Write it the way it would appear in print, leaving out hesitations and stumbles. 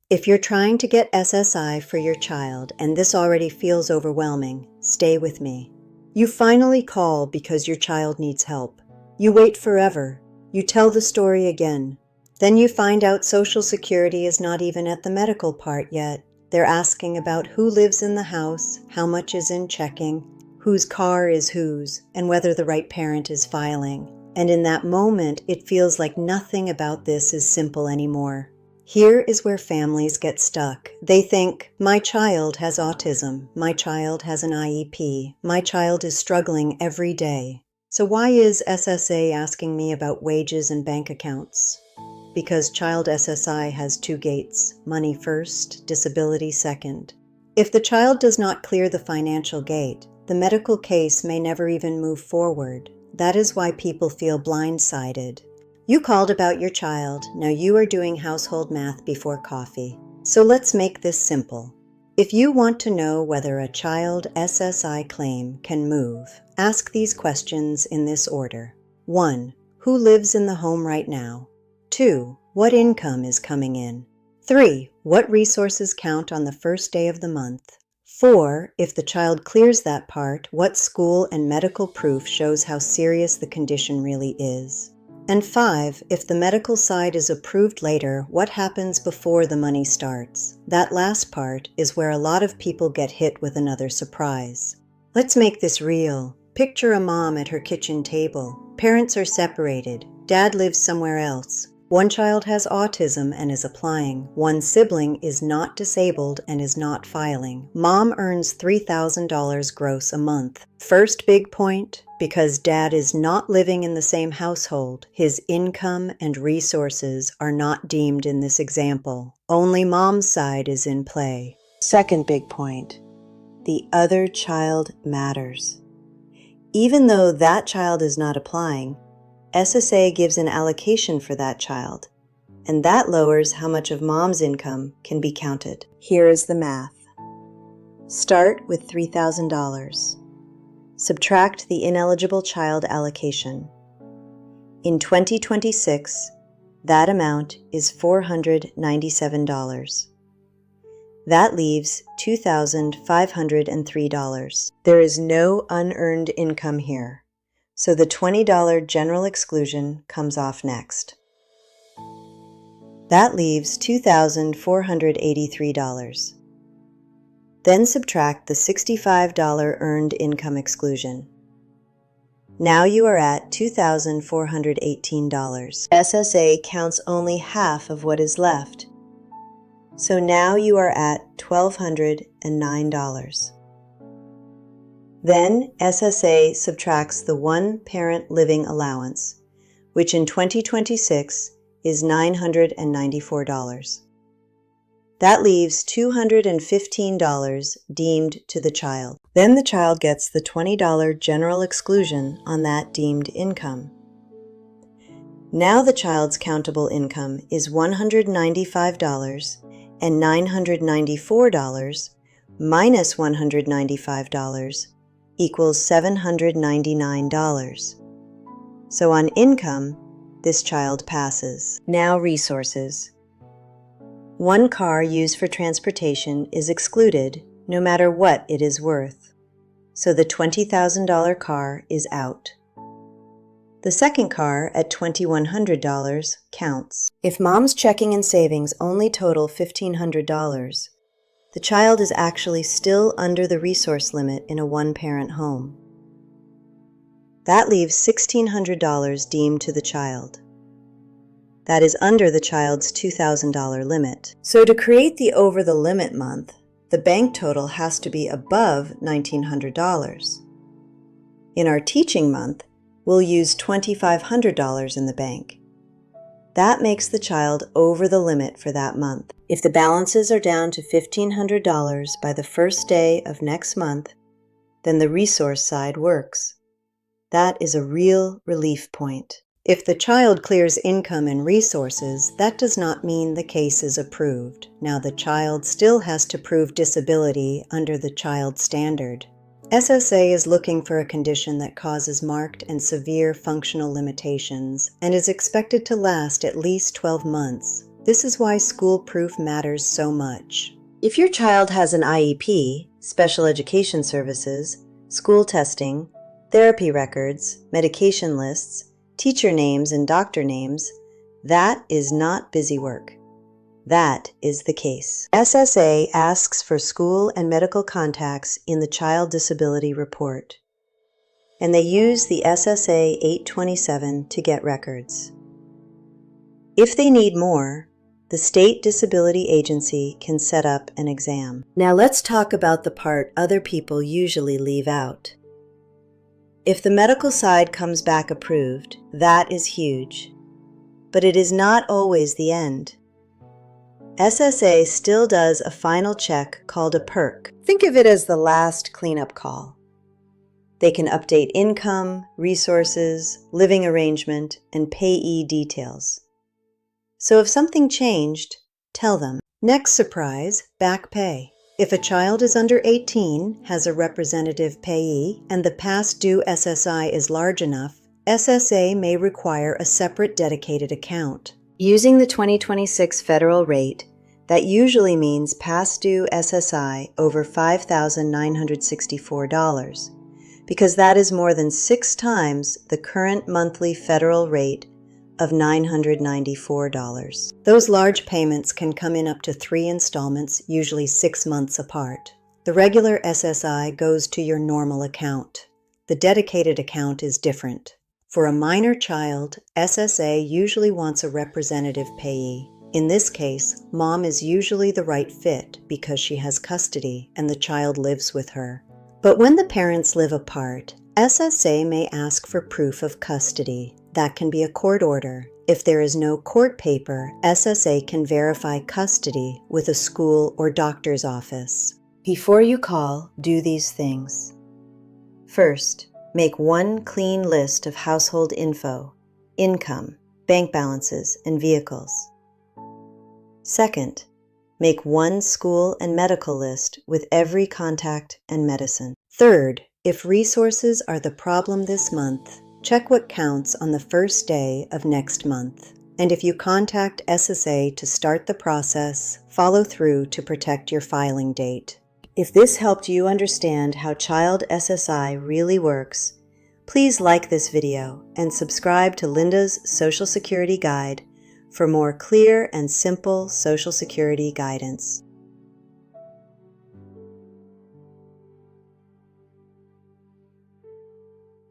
If you're trying to get SSI for your child and this already feels overwhelming, stay with me. You finally call because your child needs help. You wait forever. You tell the story again. Then you find out Social Security is not even at the medical part yet. They're asking about who lives in the house, how much is in checking, whose car is whose, and whether the right parent is filing. And in that moment, it feels like nothing about this is simple anymore. Here is where families get stuck. They think, my child has autism, my child has an IEP, my child is struggling every day. So why is SSA asking me about wages and bank accounts? Because child SSI has two gates, money first, disability second. If the child does not clear the financial gate, the medical case may never even move forward. That is why people feel blindsided. You called about your child, now you are doing household math before coffee. So let's make this simple. If you want to know whether a child SSI claim can move, ask these questions in this order. 1. Who lives in the home right now? 2. What income is coming in? 3. What resources count on the first day of the month? 4. If the child clears that part, what school and medical proof shows how serious the condition really is? And 5. If the medical side is approved later, what happens before the money starts? That last part is where a lot of people get hit with another surprise. Let's make this real. Picture a mom at her kitchen table. Parents are separated. Dad lives somewhere else. One child has autism and is applying. One sibling is not disabled and is not filing. Mom earns $3,000 gross a month. First big point, because dad is not living in the same household, his income and resources are not deemed in this example. Only mom's side is in play. Second big point, the other child matters. Even though that child is not applying, SSA gives an allocation for that child, and that lowers how much of mom's income can be counted. Here is the math. Start with $3,000. Subtract the ineligible child allocation. In 2026, that amount is $497. That leaves $2,503. There is no unearned income here. So the $20 general exclusion comes off next. That leaves $2,483. Then subtract the $65 earned income exclusion. Now you are at $2,418. SSA counts only half of what is left. So now you are at $1,209. Then SSA subtracts the one-parent living allowance, which in 2026 is $994. That leaves $215 deemed to the child. Then the child gets the $20 general exclusion on that deemed income. Now the child's countable income is $195, and $994 minus $195 equals $799. So on income, this child passes. Now resources. One car used for transportation is excluded no matter what it is worth. So the $20,000 car is out. The second car at $2,100 counts. If mom's checking and savings only total $1,500, the child is actually still under the resource limit in a one-parent home. That leaves $1,600 deemed to the child. That is under the child's $2,000 limit. So to create the over-the-limit month, the bank total has to be above $1,900. In our teaching month, we'll use $2,500 in the bank. That makes the child over the limit for that month. If the balances are down to $1,500 by the first day of next month, then the resource side works. That is a real relief point. If the child clears income and resources, that does not mean the case is approved. Now the child still has to prove disability under the child standard. SSA is looking for a condition that causes marked and severe functional limitations and is expected to last at least 12 months. This is why school proof matters so much. If your child has an IEP, special education services, school testing, therapy records, medication lists, teacher names and doctor names, that is not busy work. That is the case. SSA asks for school and medical contacts in the Child Disability Report, and they use the SSA 827 to get records. If they need more, the State Disability Agency can set up an exam. Now let's talk about the part other people usually leave out. If the medical side comes back approved, that is huge. But it is not always the end. SSA still does a final check called a PERC. Think of it as the last cleanup call. They can update income, resources, living arrangement, and payee details. So if something changed, tell them. Next surprise, back pay. If a child is under 18, has a representative payee, and the past due SSI is large enough, SSA may require a separate dedicated account. Using the 2026 federal rate, that usually means past due SSI over $5,964, because that is more than 6 times the current monthly federal rate of $994. Those large payments can come in up to 3 installments, usually 6 months apart. The regular SSI goes to your normal account. The dedicated account is different. For a minor child, SSA usually wants a representative payee. In this case, mom is usually the right fit because she has custody and the child lives with her. But when the parents live apart, SSA may ask for proof of custody. That can be a court order. If there is no court paper, SSA can verify custody with a school or doctor's office. Before you call, do these things. First, make one clean list of household info, income, bank balances, and vehicles. Second, make one school and medical list with every contact and medicine. Third, if resources are the problem this month, check what counts on the first day of next month. And if you contact SSA to start the process, follow through to protect your filing date. If this helped you understand how Child SSI really works, please like this video and subscribe to Linda's Social Security Guide for more clear and simple Social Security guidance.